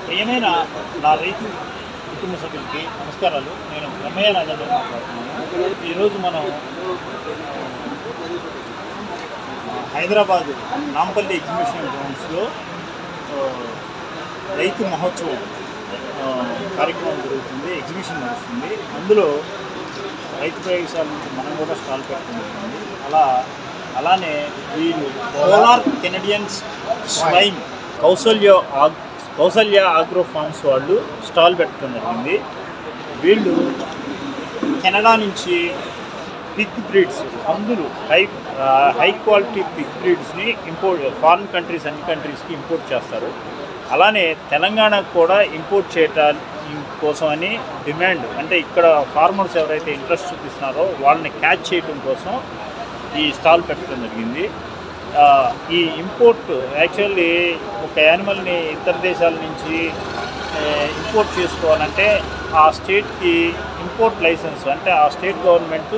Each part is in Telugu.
ప్రియమైన నా రైతు కుటుంబ సభ్యులకి నమస్కారాలు. నేను బ్రహ్మయ్య రాజాలో మాట్లాడుతున్నాను. ఈరోజు మనం హైదరాబాద్ నాంపల్లి ఎగ్జిబిషన్ గ్రౌండ్స్లో రైతు మహోత్సవం కార్యక్రమం జరుగుతుంది. ఎగ్జిబిషన్ నడుస్తుంది. అందులో రైతు ప్రయోగశాల నుంచి మనం కూడా స్టాల్ పెట్టుకుంటుంది. అలానే వీళ్ళు polar Canadian swine Kausalya agro farms వాళ్ళు స్టాల్ పెట్టడం జరిగింది. వీళ్ళు కెనడా నుంచి పిగ్ బ్రీడ్స్, పందులు, హై క్వాలిటీ పిగ్ బ్రీడ్స్ని ఫారిన్ కంట్రీస్, అన్ని కంట్రీస్కి ఇంపోర్ట్ చేస్తారు. అలానే తెలంగాణకు కూడా ఇంపోర్ట్ చేయటం కోసమని డిమాండ్, అంటే ఇక్కడ ఫార్మర్స్ ఎవరైతే ఇంట్రెస్ట్ చూపిస్తున్నారో వాళ్ళని క్యాచ్ చేయడం కోసం ఈ స్టాల్ పెట్టడం జరిగింది. ఈ ఇంపోర్ట్ యాక్చువల్లీ ఒక యానిమల్ని ఇతర దేశాల నుంచి ఇంపోర్ట్ చేసుకోవాలంటే ఆ స్టేట్కి ఇంపోర్ట్ లైసెన్స్, అంటే ఆ స్టేట్ గవర్నమెంట్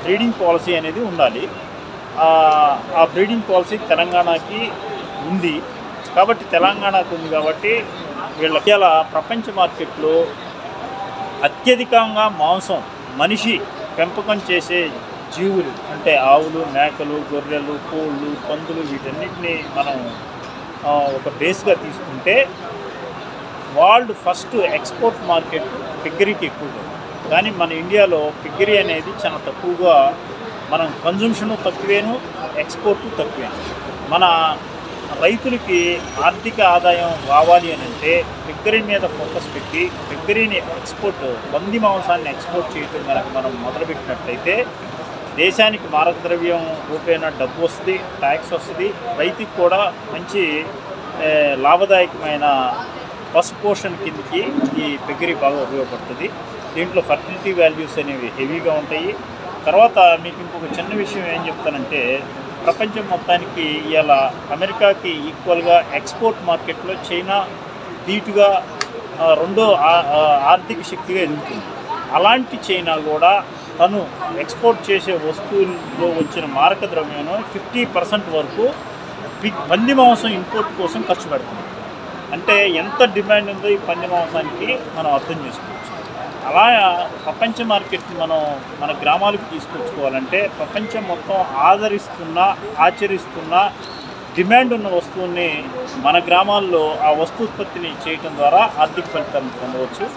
బ్రీడింగ్ పాలసీ అనేది ఉండాలి. ఆ బ్రీడింగ్ పాలసీ తెలంగాణకి ఉంది కాబట్టి, తెలంగాణకు ఉంది కాబట్టి వీళ్ళకి అలా ప్రపంచ మార్కెట్లో అత్యధికంగా మాంసం మనిషి పెంపకం చేసే జీవులు అంటే ఆవులు, మేకలు, గొర్రెలు, కోళ్ళు, పందులు, వీటన్నిటిని మనం ఒక బేస్గా తీసుకుంటే వరల్డ్ ఫస్ట్ ఎక్స్పోర్ట్ మార్కెట్ పిగ్గరీకి ఎక్కువగా. కానీ మన ఇండియాలో పిగ్గరీ అనేది చాలా తక్కువగా, మనం కన్జంప్షను తక్కువేను, ఎక్స్పోర్టు తక్కువేను. మన రైతులకి ఆర్థిక ఆదాయం రావాలి అని అంటే పిగ్గరీ మీద ఫోకస్ పెట్టి పిగ్గరీని ఎక్స్పోర్ట్, పంది మాంసాన్ని ఎక్స్పోర్ట్ చేయడం కనుక మనం మొదలుపెట్టినట్లయితే దేశానికి మారకద్రవ్యం రూపేణ డబ్బు వస్తుంది, ట్యాక్స్ వస్తుంది, రైతుకి కూడా మంచి లాభదాయకమైన పశుపోషణ కిందకి ఈ పిగ్గరీ బాగా ఉపయోగపడుతుంది. దీంట్లో ఫర్టిలిటీ వాల్యూస్ అనేవి హెవీగా ఉంటాయి. తర్వాత మీకు ఇంకొక చిన్న విషయం ఏం చెప్తానంటే, ప్రపంచం మొత్తానికి ఇలా అమెరికాకి ఈక్వల్గా ఎక్స్పోర్ట్ మార్కెట్లో చైనా ధీటుగా రెండో ఆర్థిక శక్తిగా ఎదుగుతుంది. అలాంటి చైనా కూడా తను ఎక్స్పోర్ట్ చేసే వస్తువుల్లో వచ్చిన మారక ద్రవ్యం 50% వరకు పంది మాంసం ఇంపోర్ట్ కోసం ఖర్చు పెడుతుంది. అంటే ఎంత డిమాండ్ ఉందో ఈ పంది మాంసానికి మనం అర్థం చేసుకోవచ్చు. అలా ప్రపంచ మార్కెట్ని మనం మన గ్రామాలకు తీసుకొచ్చుకోవాలంటే ప్రపంచం మొత్తం ఆచరిస్తున్న డిమాండ్ ఉన్న వస్తువుని మన గ్రామాల్లో ఆ వస్తుత్పత్తిని చేయటం ద్వారా ఆర్థిక ఫలితాలను పొందవచ్చు.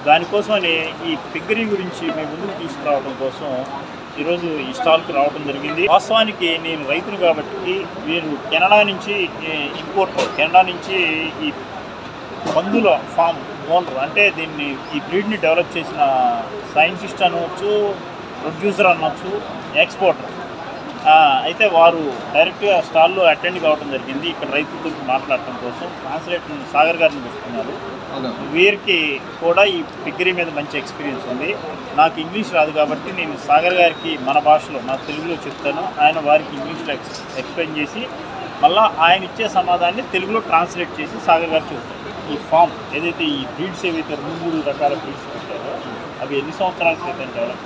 దానికోసమని ఈ పిగ్గరీ గురించి మీ ముందుకు తీసుకురావడం కోసం ఈరోజు ఈ స్టాల్కి రావడం జరిగింది. వాస్తవానికి నేను రైతును కాబట్టి వీరు కెనడా నుంచి కెనడా నుంచి ఈ పందుల ఫామ్ ఓనర్, అంటే దీన్ని ఈ బ్రీడ్ని డెవలప్ చేసిన సైంటిస్ట్ అనవచ్చు, ప్రొడ్యూసర్ అనవచ్చు, ఎక్స్పోర్టర్. అయితే వారు డైరెక్ట్గా స్టాల్లో అటెండ్ కావడం జరిగింది. ఇక్కడ రైతులతో మాట్లాడటం కోసం ట్రాన్స్లేటర్ సాగర్ గారిని పెట్టుకున్నారు. వీరికి కూడా ఈ పిగ్గరీ మీద మంచి ఎక్స్పీరియన్స్ ఉంది. నాకు ఇంగ్లీష్ రాదు కాబట్టి నేను సాగర్ గారికి మన భాషలో, నా తెలుగులో చెప్తాను, ఆయన వారికి ఇంగ్లీష్లో ఎక్స్ప్లెయిన్ చేసి మళ్ళీ ఆయన ఇచ్చే సమాధానాన్ని తెలుగులో ట్రాన్స్లేట్ చేసి సాగర్ గారు చెప్తారు. ఈ ఫామ్ ఏదైతే ఈ బ్రీడ్స్ ఏవైతే 3 రకాల బ్రీడ్స్ పెట్టారో అవి ఎన్ని సంవత్సరాల క్రితం డెవలప్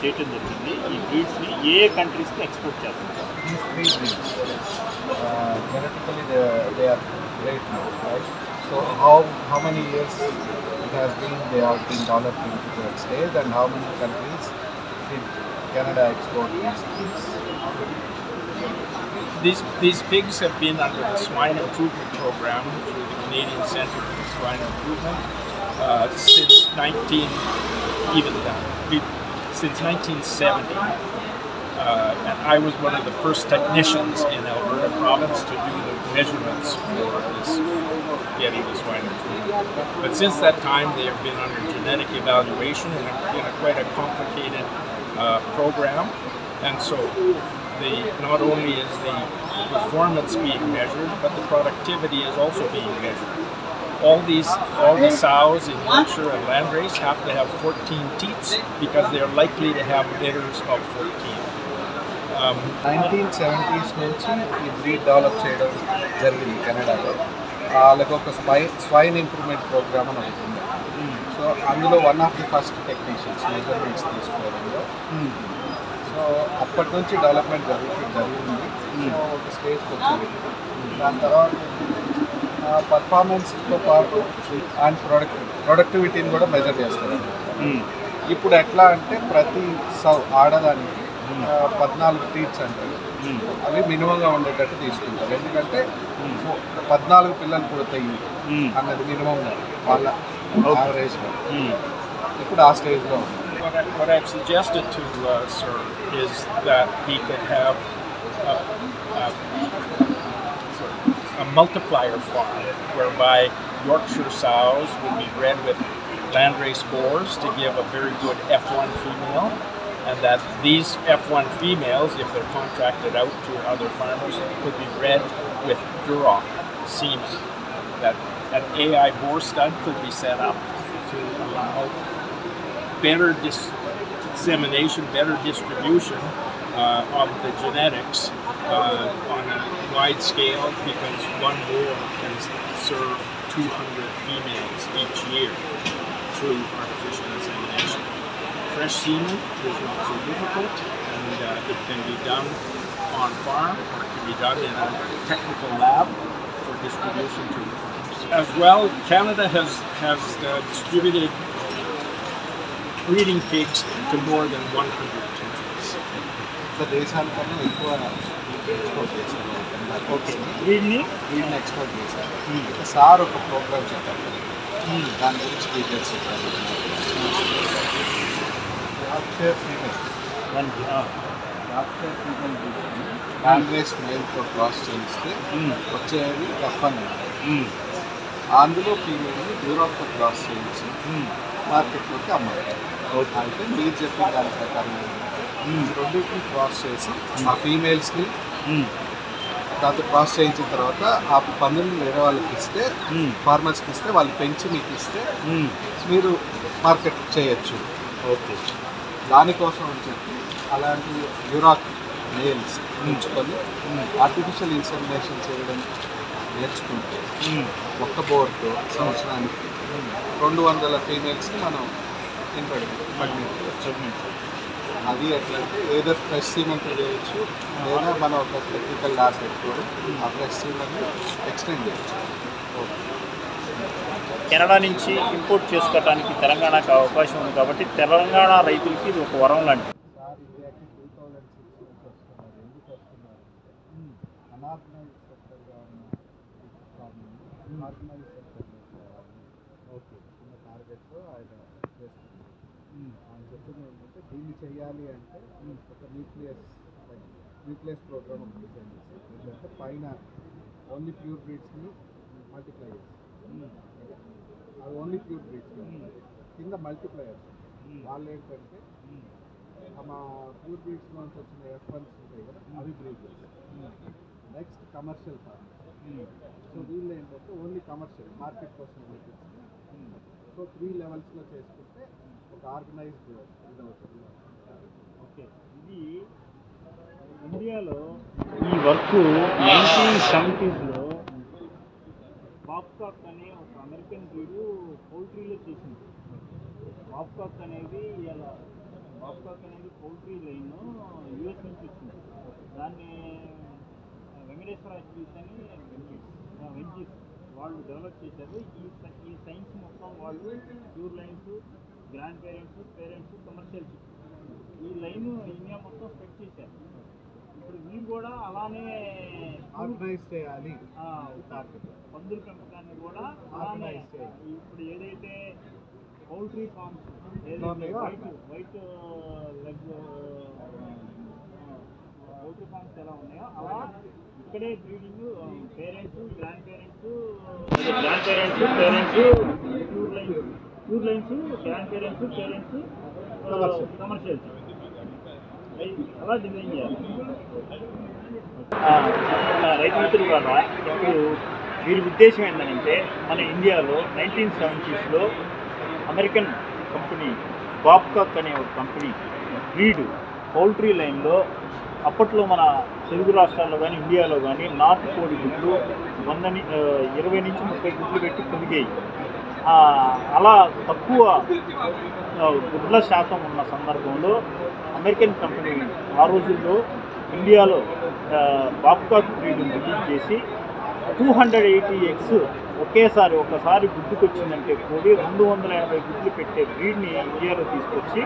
చేయటం జరిగింది, ఈ బ్రీడ్స్ని ఏ కంట్రీస్కి ఎక్స్పోర్ట్ చేస్తారు? Genetically they are great now, right? So how many years it has been they have been developed into that stage, and how many countries did Canada export these pigs? These pigs have been under the swine improvement program through the Canadian Centre for Swine Improvement since 1970. And I was one of the first technicians in Alberta province to do the measurements for this, getting the swine improvement. But since that time, they have been under genetic evaluation in a quite a complicated program. And so not only is the performance being measured, but the productivity is also being measured. All the sows in Yorkshire and Landrace have to have 14 teats because they are likely to have litters of 14. 1970s నుంచి ఈ బ్రీడ్ డెవలప్ చేయడం జరిగింది కెనడాలో. వాళ్ళకి ఒక స్వైన్ ఇంప్రూవ్మెంట్ ప్రోగ్రామ్ అని అవుతుంది. సో అందులో one of the first technicians measurements తీసుకోవడంలో. సో అప్పటి నుంచి డెవలప్మెంట్ జరిగింది. సో ఒక స్టేజ్కి వచ్చింది. దాని తర్వాత పర్ఫార్మెన్స్తో పాటు అండ్ ప్రొడక్టివిటీని కూడా మెజర్ చేస్తారు. ఇప్పుడు ఎట్లా అంటే ప్రతి ఆడదానికి 14 టీట్స్ అంటారు, అవి మినిమంగా ఉండేటట్టు తీసుకుంటారు. ఎందుకంటే 14 పిల్లలు పుడతాయి అన్నది మినిమం వాళ్ళ యావరేజ్గా. ఇప్పుడు ఆ స్టేజ్లో ఉంది. What I've suggested to Sir is that he could have a multiplier farm whereby Yorkshire sows would be bred with landrace boars to give a very good F1 female, and that these F1 females, if they're contracted out to other farmers, could be bred with Duroc semen. That an AI boar stud could be set up to allow better dissemination, better distribution of the genetics on a wide scale, because one boar can serve 200 females each year through artificial insemination. Fresh semen is not so difficult, and it can be done on farm, or it can be done in a technical lab for distribution to the farms. As well, Canada has distributed breeding pigs to more than 100 countries. దేశాల కన్నా ఎక్కువ ఎక్స్పోర్ట్ చేశారు. వీటిని ఎక్స్పోర్ట్ చేశారు. సార్ ఒక ప్రోగ్రామ్ చెప్పారు, దాని గురించి డీటెయిల్స్ చెప్పారు. లాంగ్వేజ్ మేల్తో క్రాస్ చేయిస్తే వచ్చేది F1. అందులో ఫీమేల్ని యూరోప్తో క్రాస్ చేయించి మార్కెట్లోకి అమ్మాలి. అయితే మీరు చెప్పిన దాని ప్రకారం రెండింటిని క్రాస్ చేసి ఆ ఫీమేల్స్ని దాంతో క్రాస్ చేయించిన తర్వాత ఆ పందుని వేరే వాళ్ళకి ఇస్తే, ఫార్మర్స్కి ఇస్తే, వాళ్ళు పెంచి మీకు ఇస్తే మీరు మార్కెట్ చేయొచ్చు. ఓకే, దానికోసం అని చెప్పి అలాంటి యూరాక్ మేల్స్ ఉంచుకొని ఆర్టిఫిషియల్ ఇన్సెమినేషన్ చేయడం నేర్చుకుంటే ఒక్క బోర్తో సంవత్సరానికి 200 ఫీమేల్స్ని మనం అది ఎట్లంటే ఏదో ఫ్రెష్ సీమెంట్ చేయొచ్చు, లేదా మనం ఒక టెక్నికల్ ల్యాబ్ పెట్టుకొని ఆ ఫ్రెష్ సీమెంట్ని ఎక్స్టెండ్ చేయొచ్చు. కెనడా నుంచి ఇంపోర్ట్ చేసుకోవడానికి తెలంగాణకు అవకాశం ఉంది కాబట్టి తెలంగాణ రైతులకి ఇది ఒక వరం లాంటిది. సార్ ఇండియాకి 2006 నుంచి వస్తున్నారు. ఎందుకు వస్తున్నారు అంటే అనార్గనైజ్ సెక్టర్గా ఉన్న ఆర్గనైజ్ సెక్టర్లో కావాలి. ఓకే, చిన్న టార్గెట్తో ఆయన చేస్తున్నారు. ఆయన చెప్పింది ఏంటంటే దీన్ని చేయాలి అంటే ఒక న్యూక్లియస్ ప్రోగ్రామ్ ఒకటి డిజైన్ చేసి, ఏంటంటే పైన ఓన్లీ ప్యూర్ బ్రీడ్స్ని మల్టిప్లై చేసి, అది ఓన్లీ ప్యూర్ బ్రీడ్స్ కింద మల్టిప్లయర్స్ వాళ్ళు ఏంటంటే మా ప్యూర్ బ్రీడ్స్ నుంచి వచ్చిన F1s ఉంటాయి కదా, అవి బ్రీడ్ చేస్తారు. Next commercial farmers. సో వీళ్ళు ఏంటంటే ఓన్లీ కమర్షియల్ మార్కెట్ కోసం ఉపయోగిస్తుంది. సో 3 లెవెల్స్లో చేసుకుంటే ఒక ఆర్గనైజ్డ్ ఇది అవుతుంది. ఓకే, ఇది ఇండియాలో ఈ వర్క్ 1970sలో బాబ్కాక్ అనే ఒక అమెరికన్ బ్రీడ్ పౌల్ట్రీలో చేసింది. బాబ్కాక్ అనేది పౌల్ట్రీ లైన్ US నుంచి వచ్చింది. దాన్ని వెంకటేశ్వర అక్విజిషన్ అని వెంచీస్ వాళ్ళు డెవలప్ చేశారు. ఈ సైన్స్ మొత్తం వాళ్ళు pure lines, grand parents, commercial ఈ లైన్ ఇండియా మొత్తం స్ప్రెడ్ చేశారు. ఇప్పుడు మీరు కూడా అలానే ఆర్గనైజ్ చేయాలి. పందుల పెంపకాన్ని కూడా అలానే ఇప్పుడు ఏదైతే పౌల్ట్రీ ఫార్మ్స్ ఏదైతే వైట్ లెగ్ పౌల్ట్రీ ఫార్మ్స్ ఎలా ఉన్నాయో అలా ఇక్కడే breeding parents, grand parents, pure lines, grand parents, commercials అలా డిజైన్ చేయాలి. రైతు మిత్రులు కదా, ఇప్పుడు వీరి ఉద్దేశం ఏంటంటే మన ఇండియాలో 1970sలో అమెరికన్ కంపెనీ బాబ్కాక్ అనే ఒక కంపెనీ బ్రీడ్ పౌల్ట్రీ లైన్లో అప్పట్లో మన తెలుగు రాష్ట్రాల్లో కానీ ఇండియాలో కానీ నాటు కోడి గుడ్లు 20 నుంచి 30 గుడ్లు పెట్టి పొదిగాయి. అలా తక్కువ గుడ్ల శాతం ఉన్న సందర్భంలో అమెరికన్ కంపెనీ ఆ రోజుల్లో ఇండియాలో బాబ్కాక్ బ్రీడ్ని రిలీజ్ చేసి 280 ఎగ్స్ ఒకసారి గుడ్డుకు వచ్చిందంటే కోడి 280 గుడ్లు పెట్టే బ్రీడ్ని ఇండియాలో తీసుకొచ్చి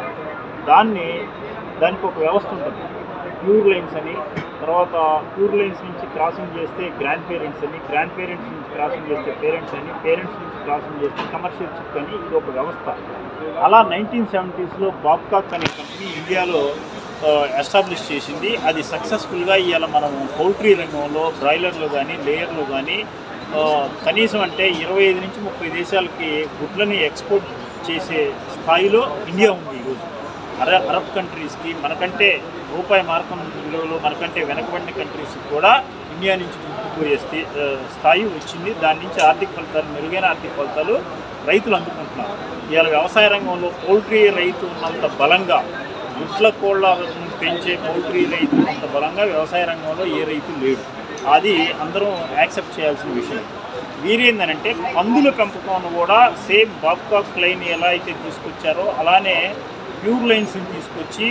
దానికి ఒక వ్యవస్థ ఉంటుంది. ప్యూర్ లైన్స్ అని, తర్వాత ప్యూర్ లైన్స్ నుంచి క్రాసింగ్ చేస్తే గ్రాండ్ పేరెంట్స్ అని, గ్రాండ్ పేరెంట్స్ నుంచి క్రాసింగ్ చేస్తే పేరెంట్స్ అని, పేరెంట్స్ నుంచి క్రాసింగ్ చేస్తే కమర్షియల్ చిక్ అని, ఇది ఒక వ్యవస్థ. అలా 1970s బాబ్కాక్ అనే కంపెనీ ఇండియాలో ఎస్టాబ్లిష్ చేసింది. అది సక్సెస్ఫుల్గా ఇవాళ మనం పౌల్ట్రీ రంగంలో బ్రాయిలర్లో కానీ లేయర్లో కానీ కనీసం అంటే 25 నుంచి 30 దేశాలకి గుడ్లని ఎక్స్పోర్ట్ చేసే స్థాయిలో ఇండియా ఉంది ఈరోజు. అరబ్ కంట్రీస్కి, మనకంటే రూపాయి మార్కం విలువలో మనకంటే వెనకబడిన కంట్రీస్కి కూడా ఇండియా నుంచి గుడ్డుపోయే స్థాయి వచ్చింది. దాని నుంచి ఆర్థిక ఫలితాలు, మెరుగైన ఆర్థిక ఫలితాలు రైతులు అందుకుంటున్నారు. ఇవాళ వ్యవసాయ రంగంలో పౌల్ట్రీ రైతు ఉన్నంత బలంగా, గుడ్ల కోళ్ళను పెంచే పౌల్ట్రీ రైతు ఉన్నంత బలంగా వ్యవసాయ రంగంలో ఏ రైతు లేడు. అది అందరం యాక్సెప్ట్ చేయాల్సిన విషయం. వీరేందనంటే పందుల పెంపకం కూడా సేమ్ బాబ్కాక్ లైన్ ఎలా అయితే తీసుకొచ్చారో అలానే ప్యూర్ లైన్స్ని తీసుకొచ్చి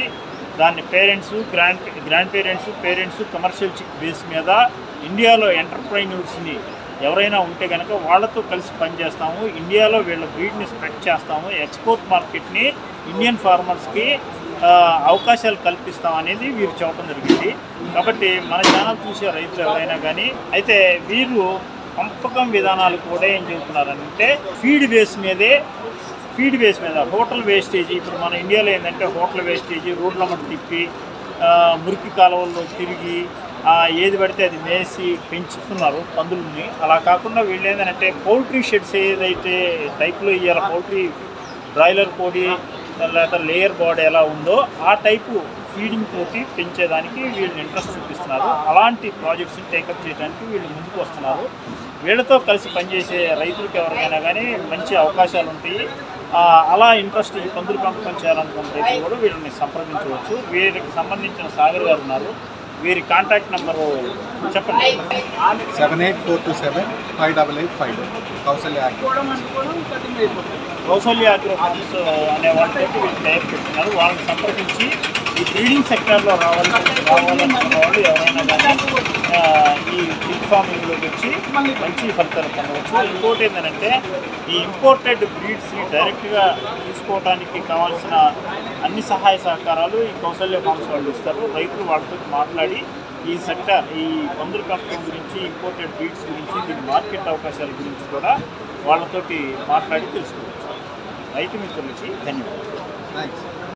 దాన్ని పేరెంట్స్, గ్రాండ్ పేరెంట్స్ కమర్షియల్ చిక్ బేస్ మీద ఇండియాలో ఎంటర్ప్రైనర్స్ని ఎవరైనా ఉంటే కనుక వాళ్ళతో కలిసి పనిచేస్తాము. ఇండియాలో వీళ్ళ బ్రీడ్ని స్ప్రెడ్ చేస్తాము. ఎక్స్పోర్ట్ మార్కెట్ని ఇండియన్ ఫార్మర్స్కి అవకాశాలు కల్పిస్తాం అనేది వీరు చెప్పడం జరిగింది. కాబట్టి మన ఛానల్ చూసే రైతులు ఎవరైనా కానీ అయితే వీరు పెంపకం విధానాలు కూడా ఏం చెబుతున్నారంటే ఫీడ్ బేస్ మీద హోటల్ వేస్టేజ్. ఇప్పుడు మన ఇండియాలో ఏంటంటే హోటల్ వేస్టేజ్, రోడ్ల మట్టి తిప్పి మురికి కాలువల్లో తిరిగి ఏది పడితే అది మేసి పెంచుతున్నారు పందులని. అలా కాకుండా వీళ్ళు ఏంటంటే పౌల్ట్రీ షెడ్స్ ఏదైతే టైప్లో ఇవాళ పౌల్ట్రీ బ్రాయిలర్ కోడి లేదా లేయర్ బాడీ ఎలా ఉందో ఆ టైపు ఫీడింగ్ తోటి పెంచేదానికి వీళ్ళు ఇంట్రెస్ట్ చూపిస్తున్నారు. అలాంటి ప్రాజెక్ట్స్ని టేకప్ చేయడానికి వీళ్ళు ముందుకు వస్తున్నారు. వీళ్ళతో కలిసి పనిచేసే రైతులకు ఎవరికైనా కానీ మంచి అవకాశాలు ఉంటాయి. అలా ఇంట్రెస్ట్ ఈ పందులు పెంపకం చేయాలనుకున్న రైతులు కూడా వీళ్ళని సంప్రదించవచ్చు. వీరికి సంబంధించిన సాగర్ గారు ఉన్నారు. వీరి కాంటాక్ట్ నెంబరు చెప్పండి. 7842758852 కౌసల్య అగ్రో ఫార్మ్స్ అనే వాళ్ళతో వీళ్ళు టైప్ పెట్టున్నారు. వాళ్ళని సంప్రదించి ఈ బ్రీడింగ్ సెక్టర్లో రావాలనుకున్న వాళ్ళు ఎవరైనా కానీ ఈ బిగ్ ఫార్మింగ్లోకి వచ్చి మంచి ఫలితాలు పొందవచ్చు. ఇంకోటి ఏంటంటే ఈ ఇంపోర్టెడ్ బ్రీడ్స్ని డైరెక్ట్గా తీసుకోవడానికి కావాల్సిన అన్ని సహాయ సహకారాలు ఈ కౌసల్య ఫార్మ్స్ వాళ్ళు ఇస్తారు. రైతులు వాళ్ళతో మాట్లాడి ఈ సెక్టర్, ఈ పందుల పెంపకం గురించి, ఇంపోర్టెడ్ బ్రీడ్స్ గురించి, దీని మార్కెట్ అవకాశాల గురించి కూడా వాళ్ళతోటి మాట్లాడి తెలుసుకోవచ్చు. రైతు మిత్రులకి ధన్యవాదాలు.